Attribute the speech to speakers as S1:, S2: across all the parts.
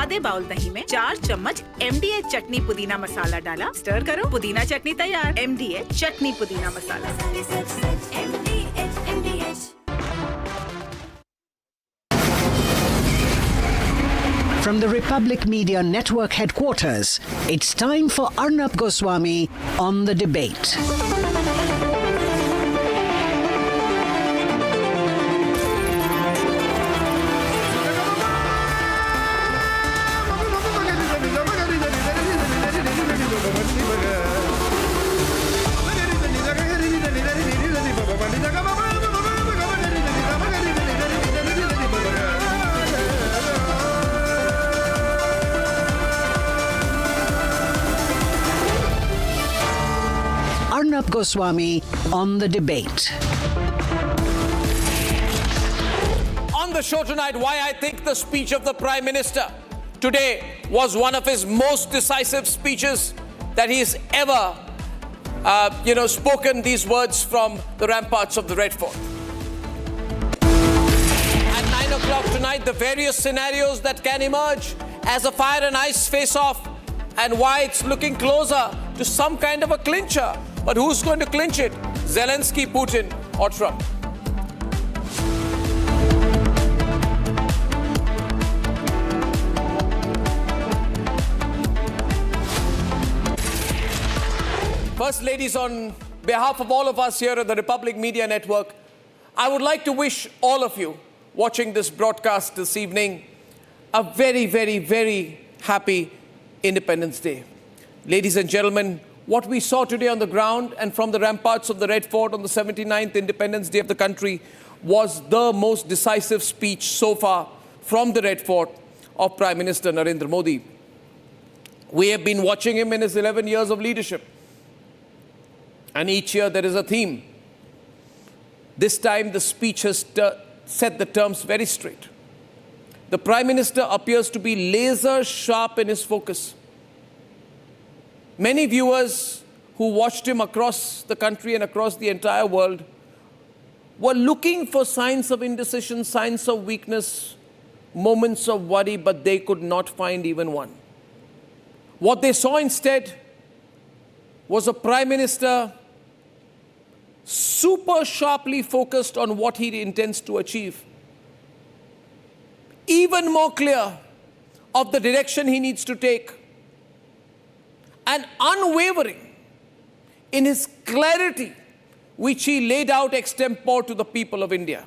S1: आधे बाउल दही में 4 चम्मच MDH चटनी पुदीना मसाला डाला, स्टर करो, पुदीना चटनी तैयार। MDH चटनी पुदीना मसाला।
S2: From the Republic Media Network headquarters, it's time for Arnab Goswami on The Debate. Arnab Goswami on The Debate.
S3: On the show tonight, why I think the speech of the Prime Minister today was one of his most decisive speeches that he's ever, spoken these words from the ramparts of the Red Fort. At 9 o'clock tonight, the various scenarios that can emerge as a fire and ice face-off and why it's looking closer to some kind of a clincher. But who's going to clinch it? Zelensky, Putin, or Trump? First, ladies, on behalf of all of us here at the Republic Media Network, I would like to wish all of you watching this broadcast this evening a very, very, very happy Independence Day. Ladies and gentlemen, what we saw today on the ground and from the ramparts of the Red Fort on the 79th Independence Day of the country was the most decisive speech so far from the Red Fort of Prime Minister Narendra Modi. We have been watching him in his 11 years of leadership. And each year there is a theme. This time the speech has set the terms very straight. The Prime Minister appears to be laser sharp in his focus. Many viewers who watched him across the country and across the entire world were looking for signs of indecision, signs of weakness, moments of worry, but they could not find even one. What they saw instead was a Prime Minister super sharply focused on what he intends to achieve. Even more clear of the direction he needs to take. And unwavering in his clarity, which he laid out extempore to the people of India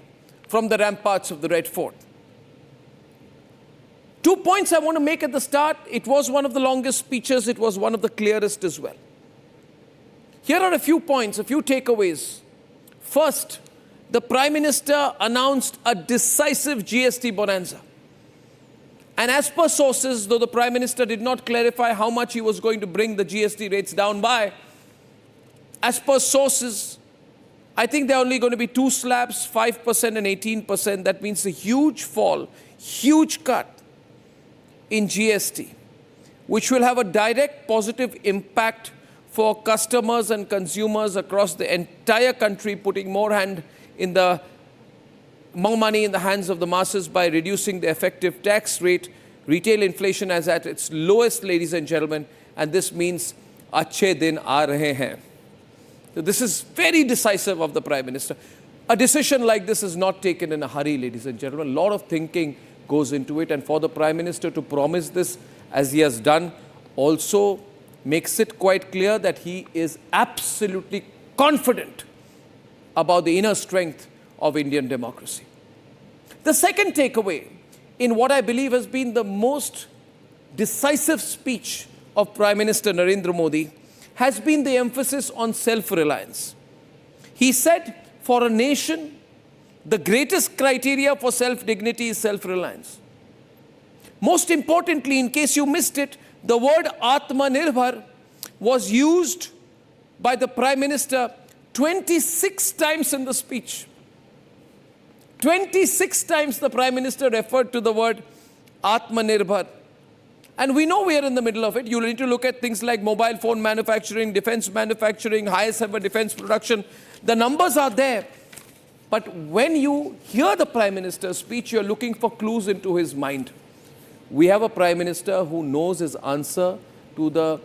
S3: from the ramparts of the Red Fort. 2 points I want to make at the start. It was one of the longest speeches. It was one of the clearest as well. Here are a few points, a few takeaways. First, the Prime Minister announced a decisive GST bonanza. And as per sources, though the Prime Minister did not clarify how much he was going to bring the GST rates down by, as per sources, I think there are only going to be 2 slabs, 5% and 18%. That means a huge fall, huge cut in GST, which will have a direct positive impact for customers and consumers across the entire country, putting more money in the hands of the masses by reducing the effective tax rate. Retail inflation is at its lowest, ladies and gentlemen, and this means achhe din aa rahe hain. So this is very decisive of the Prime Minister. A decision like this is not taken in a hurry, ladies and gentlemen. A lot of thinking goes into it, and for the Prime Minister to promise this as he has done also makes it quite clear that he is absolutely confident about the inner strength of Indian democracy. The second takeaway in what I believe has been the most decisive speech of Prime Minister Narendra Modi has been the emphasis on self-reliance. He said, for a nation, the greatest criteria for self-dignity is self-reliance. Most importantly, in case you missed it, the word Atmanirbhar was used by the Prime Minister 26 times in the speech. 26 times the Prime Minister referred to the word Atmanirbhar. And we know we are in the middle of it. You need to look at things like mobile phone manufacturing, defense manufacturing, highest ever defense production. The numbers are there. But when you hear the Prime Minister's speech, you're looking for clues into his mind. we have a Prime Minister who knows his answer to the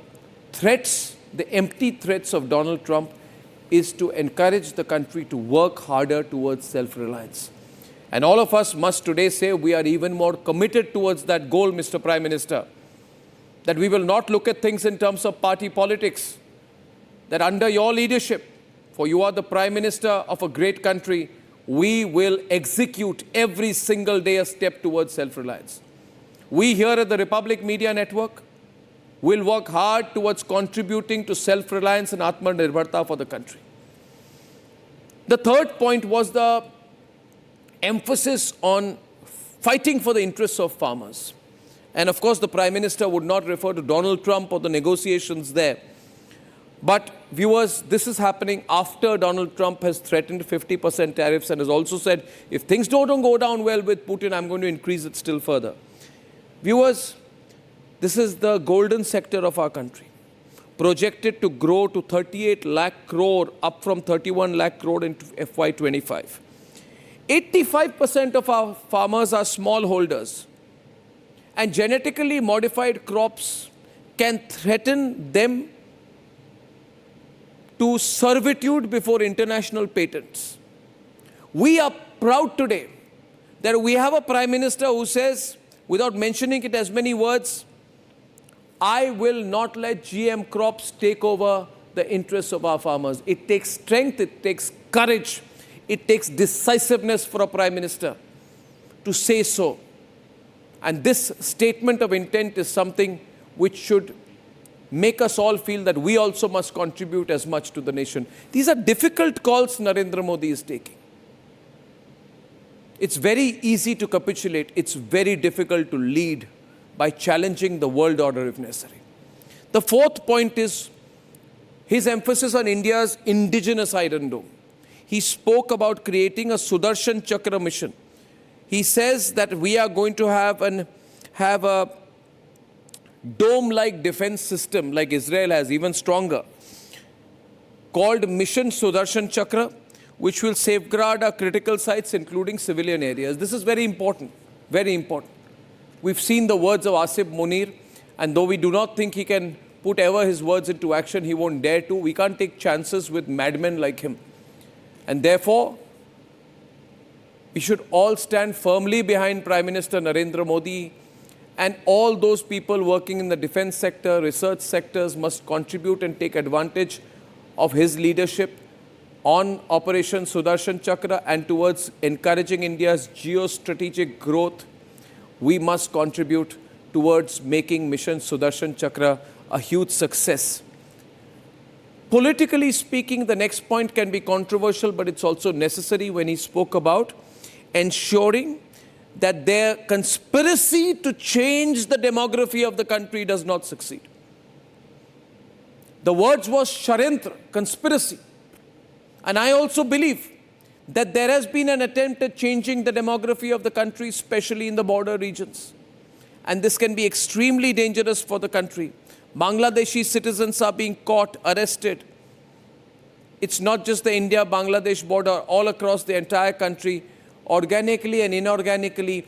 S3: threats, the empty threats of Donald Trump, is to encourage the country to work harder towards self-reliance. And all of us must today say we are even more committed towards that goal, Mr. Prime Minister, that we will not look at things in terms of party politics, that under your leadership, for you are the Prime Minister of a great country, we will execute every single day a step towards self-reliance. We here at the Republic Media Network will work hard towards contributing to self-reliance and Atmanirbharta for the country. The third point was the emphasis on fighting for the interests of farmers. And of course, the Prime Minister would not refer to Donald Trump or the negotiations there. But viewers, this is happening after Donald Trump has threatened 50% tariffs and has also said, if things don't go down well with Putin, I'm going to increase it still further. Viewers, this is the golden sector of our country, projected to grow to 38 lakh crore, up from 31 lakh crore in FY25. 85% of our farmers are smallholders, and genetically modified crops can threaten them to servitude before international patents. We are proud today that we have a Prime Minister who says, without mentioning it as many words, I will not let GM crops take over the interests of our farmers. It takes strength, it takes courage, it takes decisiveness for a Prime Minister to say so. And this statement of intent is something which should make us all feel that we also must contribute as much to the nation. These are difficult calls Narendra Modi is taking. It's very easy to capitulate. It's very difficult to lead by challenging the world order if necessary. The fourth point is his emphasis on India's indigenous iron dome. He spoke about creating a Sudarshan Chakra mission. He says that we are going to have a dome-like defense system like Israel has, even stronger, called Mission Sudarshan Chakra, which will safeguard our critical sites, including civilian areas. This is very important, very important. We've seen the words of Asif Munir, and though we do not think he can put ever his words into action, he won't dare to. We can't take chances with madmen like him. And therefore, we should all stand firmly behind Prime Minister Narendra Modi, and all those people working in the defense sector, research sectors must contribute and take advantage of his leadership on Operation Sudarshan Chakra and towards encouraging India's geostrategic growth. We must contribute towards making Mission Sudarshan Chakra a huge success. Politically speaking, the next point can be controversial, but it's also necessary when he spoke about ensuring that their conspiracy to change the demography of the country does not succeed. The words was Sharantra, conspiracy. And I also believe that there has been an attempt at changing the demography of the country, especially in the border regions. And this can be extremely dangerous for the country. Bangladeshi citizens are being caught, arrested. It's not just the India-Bangladesh border, all across the entire country, organically and inorganically.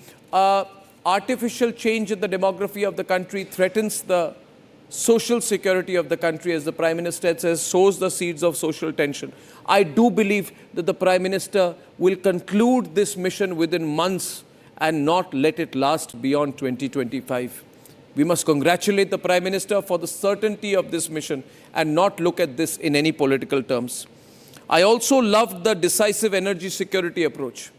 S3: Artificial change in the demography of the country threatens the social security of the country, as the Prime Minister says, sows the seeds of social tension. I do believe that the Prime Minister will conclude this mission within months and not let it last beyond 2025. We must congratulate the Prime Minister for the certainty of this mission and not look at this in any political terms. I also loved the decisive energy security approach.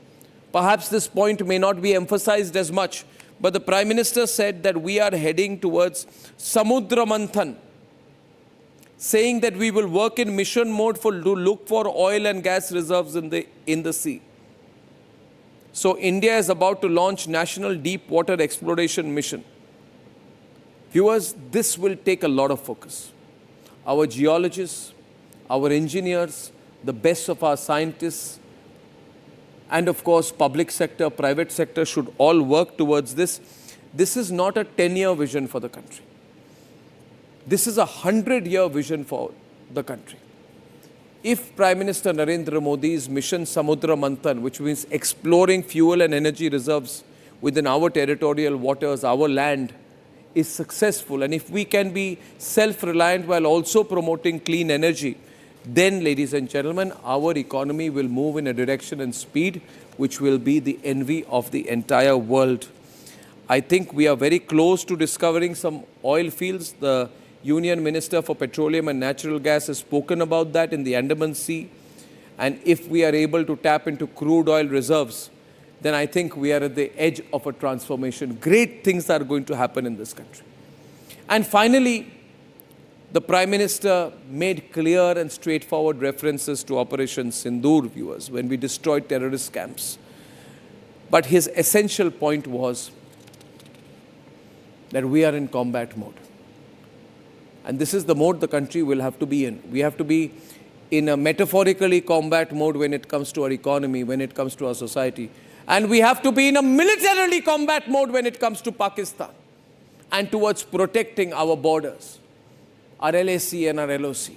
S3: Perhaps this point may not be emphasized as much, but the Prime Minister said that we are heading towards Samudra Manthan, saying that we will work in mission mode to look for oil and gas reserves in the sea. So India is about to launch National Deep Water Exploration Mission. Viewers, this will take a lot of focus. Our geologists, our engineers, the best of our scientists, and of course, public sector, private sector should all work towards this. This is not a 10-year vision for the country. This is a 100-year vision for the country. If Prime Minister Narendra Modi's mission Samudra Manthan, which means exploring fuel and energy reserves, within our territorial waters, our land, is successful, and if we can be self-reliant while also promoting clean energy, then, ladies and gentlemen, our economy will move in a direction and speed which will be the envy of the entire world. I think we are very close to discovering some oil fields. The Union Minister for Petroleum and Natural Gas has spoken about that in the Andaman Sea. And if we are able to tap into crude oil reserves, then I think we are at the edge of a transformation. Great things are going to happen in this country. And finally, the Prime Minister made clear and straightforward references to Operation Sindoor, viewers, when we destroyed terrorist camps. But his essential point was that we are in combat mode. And this is the mode the country will have to be in. We have to be in a metaphorically combat mode when it comes to our economy, when it comes to our society. And we have to be in a militarily combat mode when it comes to Pakistan and towards protecting our borders, our LAC and our LOC.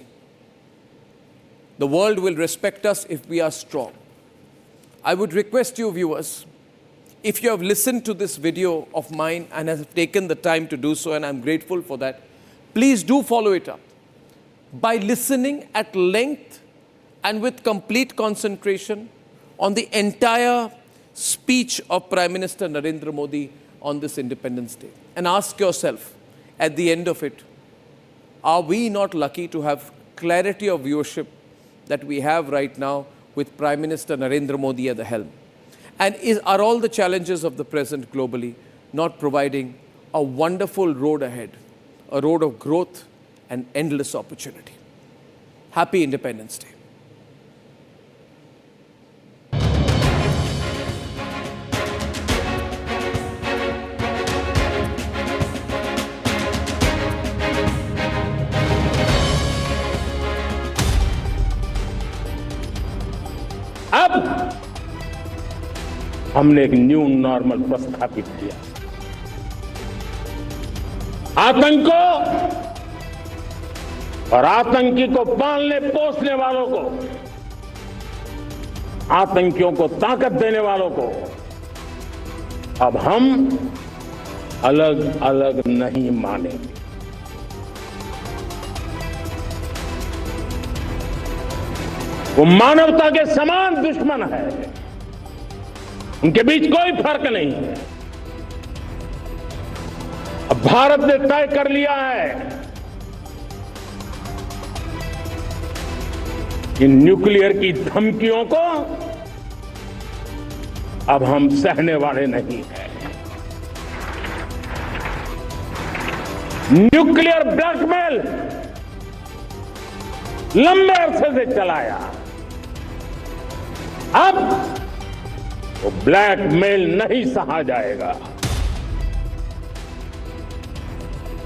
S3: The world will respect us if we are strong. I would request you, viewers, if you have listened to this video of mine and have taken the time to do so, and I'm grateful for that, please do follow it up by listening at length and with complete concentration on the entire speech of Prime Minister Narendra Modi on this Independence Day. And ask yourself, at the end of it, are we not lucky to have clarity of viewership that we have right now with Prime Minister Narendra Modi at the helm? And are all the challenges of the present globally not providing a wonderful road ahead, a road of growth and endless opportunity? Happy Independence Day.
S4: अब हमने एक new normal प्रस्थापित किया। आतंक को और आतंकी को पालने पोसने वालों को, आतंकियों को ताकत देने वालों को अब हम अलग अलग नहीं मानेंगे। वो मानवता के समान दुश्मन है, उनके बीच कोई फर्क नहीं है। अब भारत ने तय कर लिया है कि न्यूक्लियर की धमकियों को अब हम सहने वाले नहीं हैं। न्यूक्लियर ब्लैकमेल लंबे अरसे से चलाया, अब वो ब्लैकमेल नहीं सहा जाएगा।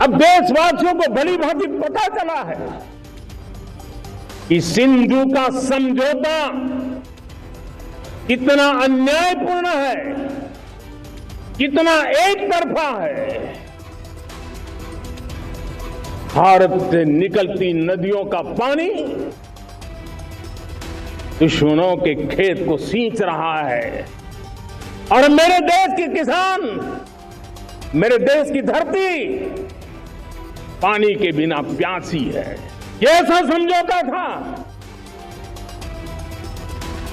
S4: अब देशवासियों को भली भांति पता चला है कि सिंधु का समझौता कितना अन्यायपूर्ण है, कितना एक तरफा है। भारत से निकलती नदियों का पानी दुश्मनों के खेत को सींच रहा है और मेरे देश के किसान, मेरे देश की धरती पानी के बिना प्यासी है। ये ऐसा समझौता था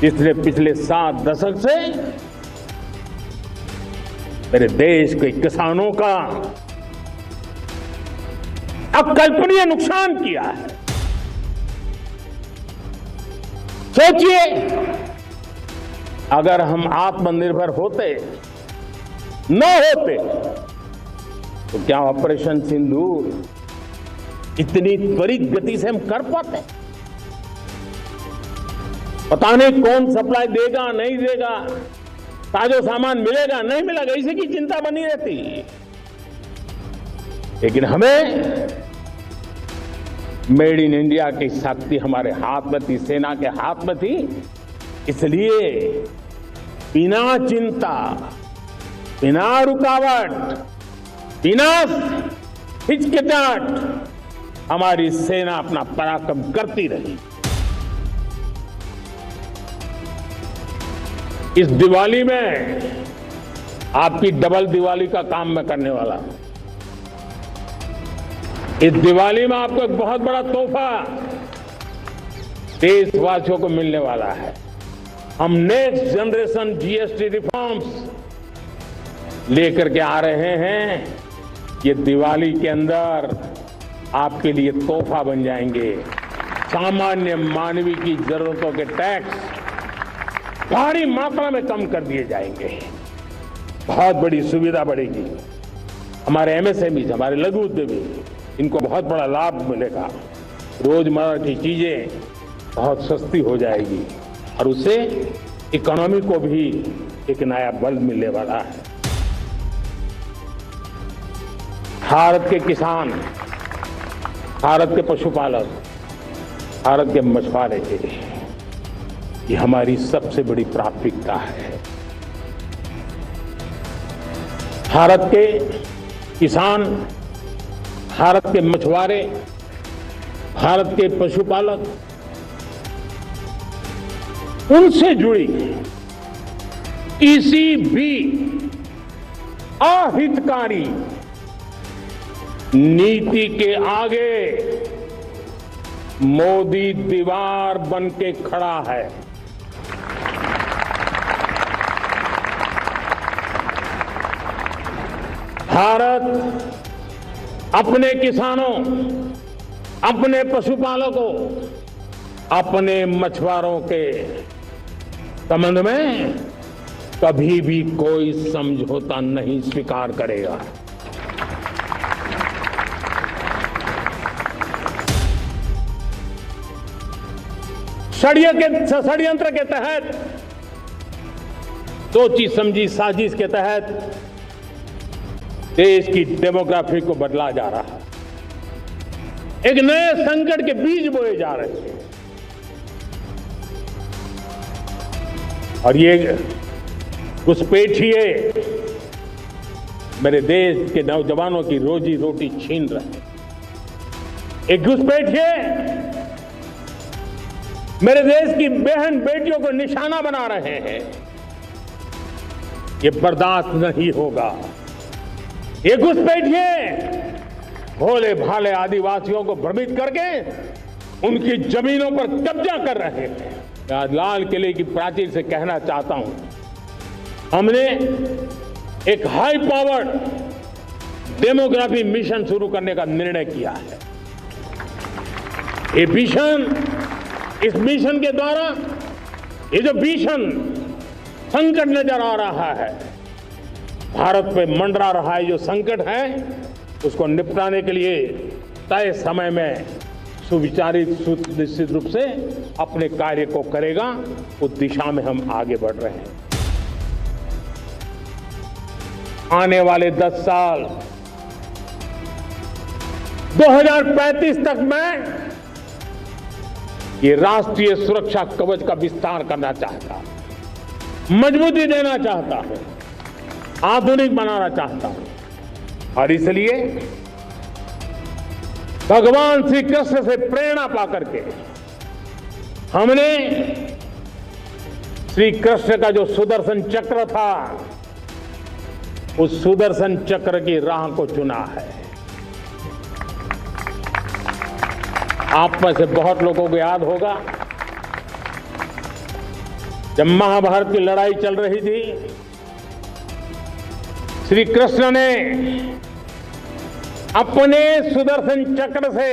S4: जिसने पिछले 7 दशक से मेरे देश के किसानों का अकल्पनीय नुकसान किया है। सोचिए, अगर हम आत्मनिर्भर होते, न होते, तो क्या ऑपरेशन सिंदूर इतनी त्वरित गति से हम कर पाते? पता नहीं कौन सप्लाई देगा, नहीं देगा, ताजो सामान मिलेगा, नहीं मिलेगा, इसी की चिंता बनी रहती। लेकिन हमें मेड इन इंडिया की शक्ति हमारे हाथ में थी, सेना के हाथ में थी, इसलिए बिना चिंता, बिना रुकावट, बिना हिचकिचाहट हमारी सेना अपना पराक्रम करती रही। इस दिवाली में आपकी डबल दिवाली का काम मैं करने वाला हूं। इस दिवाली में आपको एक बहुत बड़ा तोहफा देशवासियों को मिलने वाला है। हम नेक्स्ट जनरेशन जीएसटी रिफॉर्म्स लेकर के आ रहे हैं। ये दिवाली के अंदर आपके लिए तोहफा बन जाएंगे। सामान्य मानवीय की जरूरतों के टैक्स भारी मात्रा में कम कर दिए जाएंगे। बहुत बड़ी सुविधा बढ़ेगी। हमारे एमएसएमई, हमारे लघु उद्योगी, इनको बहुत बड़ा लाभ मिलेगा। रोजमर्रा की चीजें बहुत सस्ती हो जाएगी और उससे इकोनॉमी को भी एक नया बल मिलने वाला है। भारत के किसान, भारत के पशुपालक, भारत के मछुआरे, ये हमारी सबसे बड़ी प्राथमिकता है। भारत के किसान, भारत के मछुआरे, भारत के पशुपालक, उनसे जुड़ी किसी भी अहितकारी नीति के आगे मोदी दीवार बन के खड़ा है। भारत अपने किसानों, अपने पशुपालकों, अपने मछुआरों के संबंध में कभी भी कोई समझौता नहीं स्वीकार करेगा। षड्यंत्र के तहत, सोची समझी साजिश के तहत देश की डेमोग्राफी को बदला जा रहा है। एक नए संकट के बीज बोए जा रहे हैं और ये घुसपैठिए मेरे देश के नौजवानों की रोजी रोटी छीन रहे हैं। एक घुसपैठिए मेरे देश की बहन बेटियों को निशाना बना रहे हैं। ये बर्दाश्त नहीं होगा। ये घुसपैठिए भोले भाले आदिवासियों को भ्रमित करके उनकी जमीनों पर कब्जा कर रहे हैं। मैं आज लाल किले की प्राचीर से कहना चाहता हूं, हमने एक हाई पावर्ड डेमोग्राफी मिशन शुरू करने का निर्णय किया है। ये मिशन, इस मिशन के द्वारा ये जो भीषण संकट नजर आ रहा है, भारत पे मंडरा रहा है जो संकट है, उसको निपटाने के लिए तय समय में सुविचारित निश्चित रूप से अपने कार्य को करेगा। उस दिशा में हम आगे बढ़ रहे हैं। आने वाले 10 साल 2035 तक मैं ये राष्ट्रीय सुरक्षा कवच का विस्तार करना चाहता हूं, मजबूती देना चाहता हूं, आधुनिक बनाना चाहता हूं। और इसलिए भगवान श्री कृष्ण से प्रेरणा पाकर के हमने श्री कृष्ण का जो सुदर्शन चक्र था, उस सुदर्शन चक्र की राह को चुना है। आप में से बहुत लोगों को याद होगा, जब महाभारत की लड़ाई चल रही थी, श्री कृष्ण ने अपने सुदर्शन चक्र से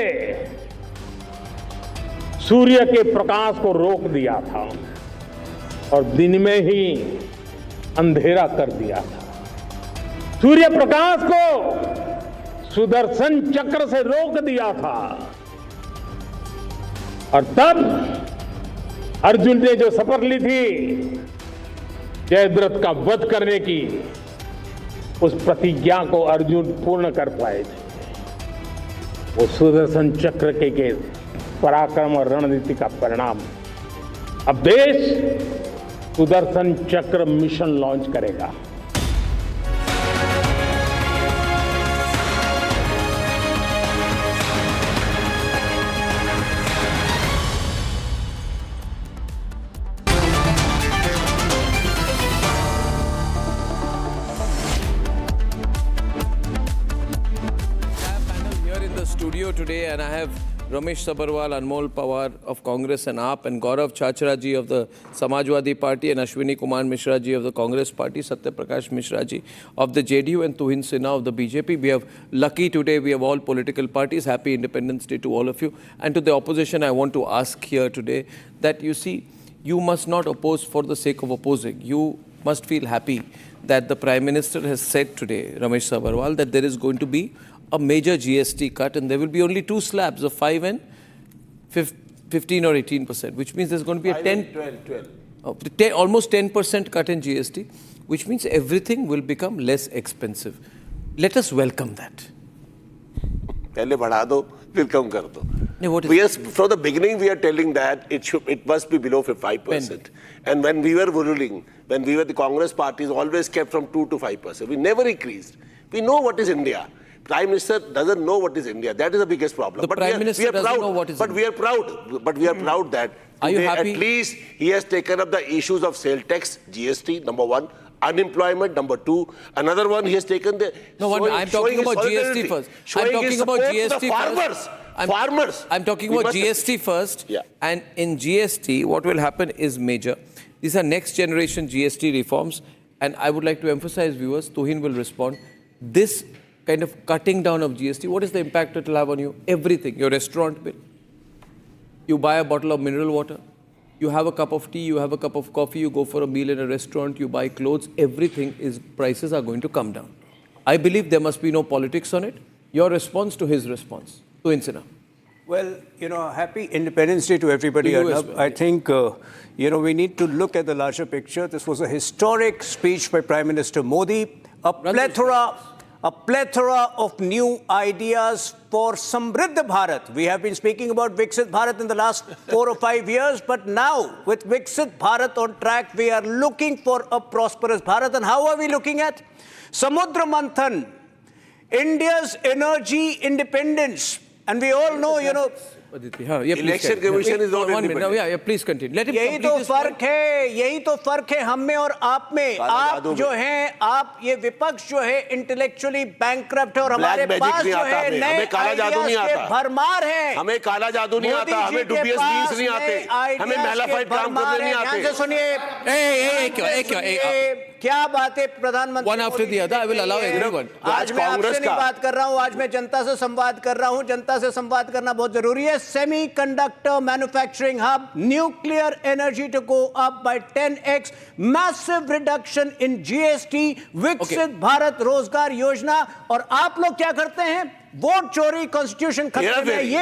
S4: सूर्य के प्रकाश को रोक दिया था और दिन में ही अंधेरा कर दिया था। सूर्य प्रकाश को सुदर्शन चक्र से रोक दिया था और तब अर्जुन ने जो शपथ ली थी जयद्रथ का वध करने की, उस प्रतिज्ञा को अर्जुन पूर्ण कर पाए थे। वो सुदर्शन चक्र के पराक्रम और रणनीति का परिणाम। अब देश सुदर्शन चक्र मिशन लॉन्च करेगा।
S3: studio today, and I have Ramesh Sabharwal, Anmol Pawar of Congress and AAP, and Gaurav Chachra ji of the Samajwadi Party, and Ashwini Kumar Mishra ji of the Congress Party, Satyaprakash Mishra ji of the JDU, and Tuhin Sinha of the BJP. We have lucky today, we have all political parties. Happy Independence Day to all of you. And to the opposition, I want to ask here today that you see, you must not oppose for the sake of opposing. You must feel happy that the Prime Minister has said today, Ramesh Sabharwal, that there is going to be a major GST cut and there will be only two slabs of 5 and 15 or 18%, which means there's going to be a almost 10% cut in GST, which means everything will become less expensive. Let us welcome that.
S5: पहले बढ़ा दो फिर कम कर दो.
S3: No,
S5: from the beginning we are telling that it must be below 5%. And when we were ruling, when we were the Congress parties, always kept from 2 to 5%. We never increased. We know what is India. Prime Minister doesn't know what is India. That is the biggest problem.
S3: The Prime Minister doesn't know what is India.
S5: We are proud. But we are proud that today, at least he has taken up the issues of sale tax, GST, number one. Unemployment, number two. Another one, he has taken the...
S3: No, I'm talking about GST first. I'm talking about GST
S5: first. Farmers.
S3: I'm talking about GST first.
S5: Yeah.
S3: And in GST, what will happen is major. These are next generation GST reforms. And I would like to emphasize, viewers, Tuhin will respond. This kind of cutting down of GST, what is the impact it will have on you? Everything. Your restaurant bill. You buy a bottle of mineral water. You have a cup of tea, you have a cup of coffee, you go for a meal in a restaurant, you buy clothes, prices are going to come down. I believe there must be no politics on it. Your response to his response. Tuhin Sinha.
S6: Well, happy Independence Day to everybody.
S3: To you as well.
S6: I think, we need to look at the larger picture. This was a historic speech by Prime Minister Modi. A plethora of new ideas for Samriddha Bharat. We have been speaking about Viksit Bharat in the last 4 or 5 years, but now with Viksit Bharat on track, we are looking for a prosperous Bharat. And how are we looking at? Samudra Manthan, India's energy independence. And we all know,
S5: Election Commission is not independent.
S3: Yeah, please continue. Let him
S6: यही तो फर्क है हम में और आप में. आप जो हैं, आप ये विपक्ष जो है इंटेलेक्चुअली बैंकक्रप्ट है और हमारे पास जो है नए आइडियाज के भरमार हैं.
S5: हमें काला जादू नहीं आता, हमें डुबियस बीन्स नहीं आते, हमें मेलाफाइड काम करने नहीं आते.
S6: ध्यान से सुनिए, क्या बात है प्रधानमंत्री.
S3: One after the other, I will allow everyone.
S6: आज मैं आपसे नहीं बात कर रहा हूं, आज मैं जनता से संवाद कर रहा हूं. जनता से संवाद करना बहुत जरूरी है. Semiconductor manufacturing hub, nuclear energy to go up by 10x, massive reduction in GST, Viksit Bharat Rozgar Yojana. और आप लोग क्या करते हैं? वोट चोरी, कॉन्स्टिट्यूशन खत्म है. ये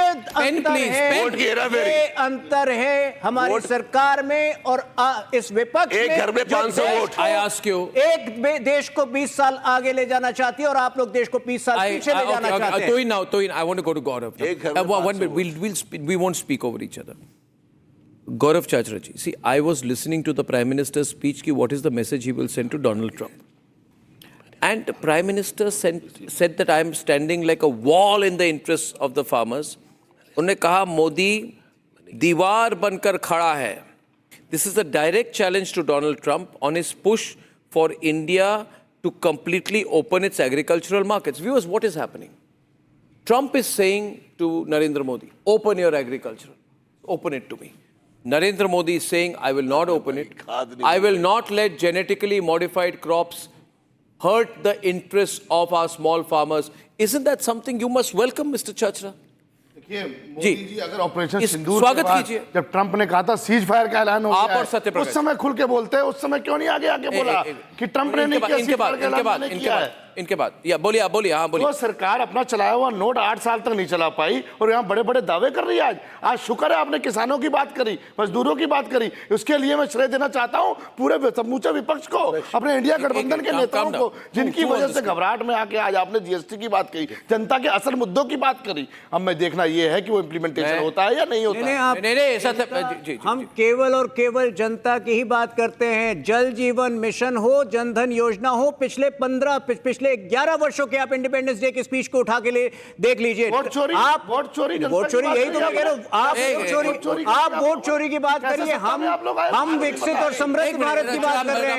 S6: अंतर है हमारी सरकार में और इस विपक्ष में.
S5: एक घर में 500 वोट.
S3: I ask you.
S6: एक देश को 20 साल आगे ले जाना चाहती है और आप लोग देश को 20 साल पीछे ले जाना चाहते हैं.
S3: Tuhin, I want to go to Gaurav. One minute, we won't speak over each other. Gaurav Chachra ji, see, I was listening to the Prime Minister's speech, what is the message he will send to Donald Trump. And the Prime Minister said that I am standing like a wall in the interests of the farmers. उन्होंने कहा मोदी दीवार बनकर खड़ा है. This is a direct challenge to Donald Trump on his push for India to completely open its agricultural markets. Viewers, what is happening? Trump is saying to Narendra Modi, open your agriculture. Open it to me. Narendra Modi is saying, I will not open it. I will not let genetically modified crops hurt the interests of our small farmers. Isn't that something you must welcome, Mr. Chachra?
S7: देखिए मोदी जी अगर operation सिंदूर
S3: स्वागत
S7: के बाद
S3: कीजिए.
S7: जब Trump ने कहा था सीज फायर का ऐलान हो
S3: आप
S7: गया
S3: और सत्यप्रकाश
S7: उस समय खुल के बोलते हैं. उस समय क्यों नहीं आगे बोला कि ट्रंप ने नहीं किया, सीज फायर का ऐलान नहीं किया है.
S3: इनके बाद या बोलिए हाँ बोलिए.
S7: तो सरकार अपना चलाया हुआ नोट 8 साल तक नहीं चला पाई और यहाँ बड़े बड़े दावे कर रही है. आज शुक्र है आपने किसानों की बात करी, मजदूरों की बात करी. उसके लिए मैं श्रेय देना चाहता हूँ पूरे समूचे विपक्ष को, अपने इंडिया गठबंधन के नेताओं को, जिनकी वजह से घबराहट में आके आज आपने जीएसटी की बात कही, जनता के असल मुद्दों की बात करी. अब मैं देखना यह है कि वो इम्प्लीमेंटेशन होता है या नहीं होता.
S6: नहीं, हम केवल और केवल जनता की ही बात करते हैं. जल जीवन मिशन हो, जनधन योजना हो, पिछले पिछले 11 वर्षों के आप इंडिपेंडेंस डे की स्पीच को उठा के ले देख लीजिए।
S7: वोट चोरी,
S6: आप
S7: वोट चोरी,
S6: वोट चोरी, यही तो मैं कह रहा हूं। आप वोट चोरी की बात करिए, हम विकसित और समृद्ध भारत की बात कर रहे हैं,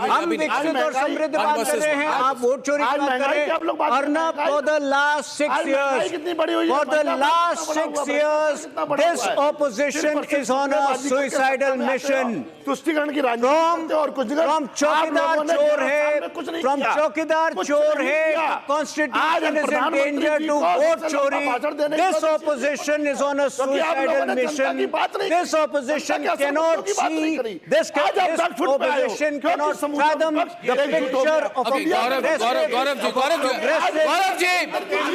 S6: हम विकसित और समृद्ध बात कर रहे हैं, आप वोट चोरी की बात कर रहे हैं। Arnab, for the last 6 years, this opposition is on a suicidal mission.
S7: तुष्टिकरण की राजनीति और कुछ
S6: From चौकीदार चोर है, from चौकीदार चोर है, Constitution is in danger to vote चोरी. This opposition is on a suicidal mission. This opposition cannot see, this opposition cannot fathom the picture of a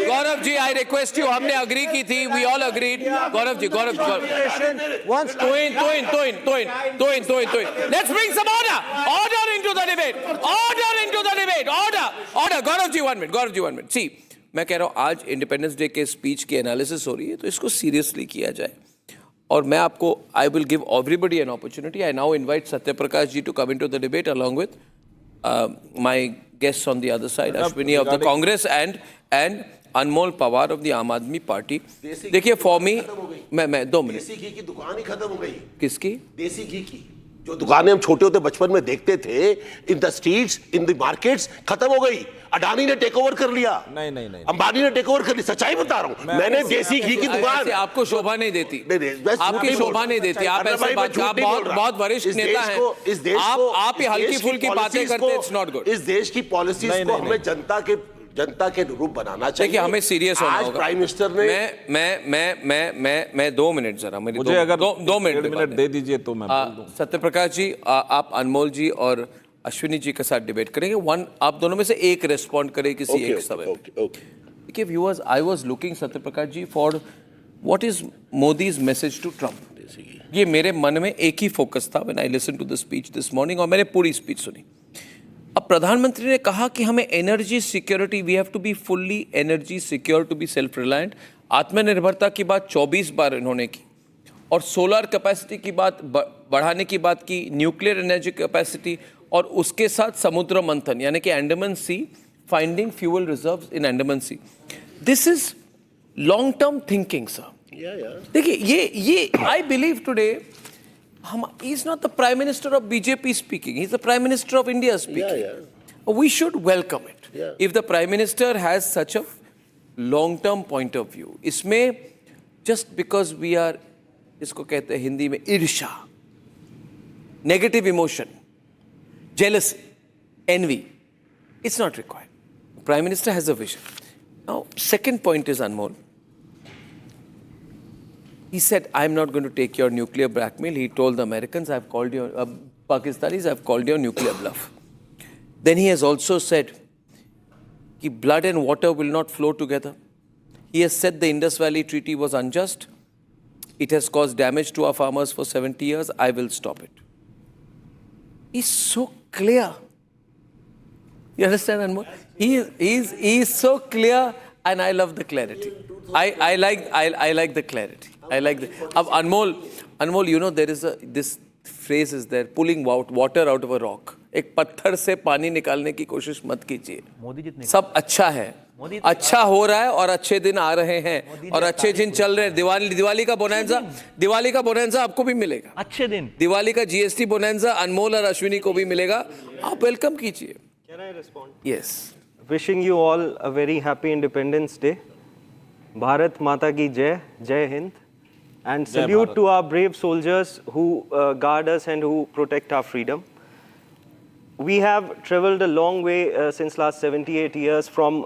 S3: Gaurav ji, I request you, हमने agree की थी, we all agreed. Gaurav ji, let's bring some order into the debate. Order. Gaurav ji, 1 minute. See, मैं कह रहा हूँ आज independence day के speech की एनालिसिस हो रही है, तो इसको सीरियसली किया जाए। और मैं आपको, I will give everybody an opportunity. I now invite Satya Prakash ji to come into the debate along with my guests on the other side, Ashwini of the Congress and Anmol Pawar of the Aam Aadmi Party. देखिए, for me, मैं 2 minute.
S5: देसी घी की दुकान ही खत्म हो गई।
S3: किसकी?
S5: देसी घी की जो दुकानें हम छोटे होते बचपन में देखते थे, in the streets, in the markets, खत्म हो गई। अडानी ने टेक ओवर कर लिया। नहीं, अंबानी ने टेक ओवर कर लिया। सच्चाई बता रहा हूं, मैंने देसी घी की दुकान।
S3: आपको शोभा नहीं देती, आपकी शोभा नहीं देती। आप ऐसे बहुत वरिष्ठ नेता हैं, आप ये हल्की फुल्की बातें करते हैं, इट्स नॉट गुड।
S5: इस देश की पॉलिसीज को हमें जनता के रूप बनाना चाहिए।
S3: देखिए, हमें सीरियस होना होगा।
S5: प्राइम मिनिस्टर ने
S3: मैं 2 मिनट जरा, मुझे अगर 2 मिनट
S8: दे दीजिए तो मैं बोल दूं।
S3: सत्य प्रकाश जी, आप अनमोल जी और अश्विनी जी के साथ डिबेट करेंगे। आप दोनों में से एक रेस्पॉन्ड करे किसी एक समय। देखिए viewers, I was looking Satya Prakash ji for what is Modi's message to Trump. ये मेरे मन में एक ही फोकस था when I listen to the speech this morning, और मैंने पूरी स्पीच सुनी। अब प्रधानमंत्री ने कहा कि हमें energy security, we have to be fully energy secure to be self reliant. आत्मनिर्भरता की बात 24 बार इन्होंने की, और सोलर कैपेसिटी की बात बढ़ाने की बात की, न्यूक्लियर एनर्जी कैपेसिटी, और उसके साथ समुद्र मंथन यानी कि Andaman sea, finding fuel reserves in Andaman sea. This is long term thinking sir. देखिए ये I believe today he is not the prime minister of BJP speaking, he is the prime minister of India speaking. We should welcome it. If the prime minister has such a long term point of view, इसमें just because we are, इसको कहते हैं हिंदी में ईर्ष्या, negative emotion, jealousy, envy, it's not required. Prime minister has a vision. Now second point is Anmol. He said, I'm not going to take your nuclear blackmail. He told the Americans, I've called you, Pakistanis, I've called your nuclear bluff. Then he has also said, that blood and water will not flow together. He has said the Indus Valley Treaty was unjust. It has caused damage to our farmers for 70 years. I will stop it. He's so clear. You understand, Anmol? He is so clear, and I love the clarity. I like the clarity. I like the. Ab Anmol, you know there is this phrase is there, pulling water out of a rock. एक पत्थर से पानी निकालने की कोशिश मत कीजिए। सब अच्छा है, अच्छा हो रहा है, और अच्छे दिन आ रहे हैं, और अच्छे दिन चल रहे हैं। दिवाली का बोनैंजा आपको भी मिलेगा। अच्छे दिन दिवाली का GST बोनैंजा अनमोल और अश्विनी को भी मिलेगा। आप वेलकम कीजिए।
S9: Can I respond?
S3: Yes.
S9: Wishing you all a very happy Independence Day. Bharat Mata ki Jai, Jai Hind. And salute to our brave soldiers who guard us and who protect our freedom. We have traveled a long way since last 78 years from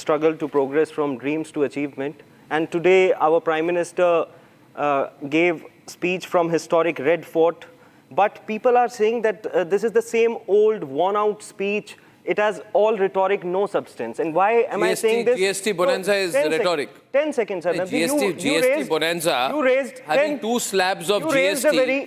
S9: struggle to progress, from dreams to achievement. And today our Prime Minister gave speech from historic Red Fort. But people are saying that this is the same old worn out speech. It has all rhetoric, no substance. And why am I saying this?
S3: GST bonanza is rhetoric.
S9: 10 seconds, sir.
S3: GST bonanza, having 2 slabs of GST,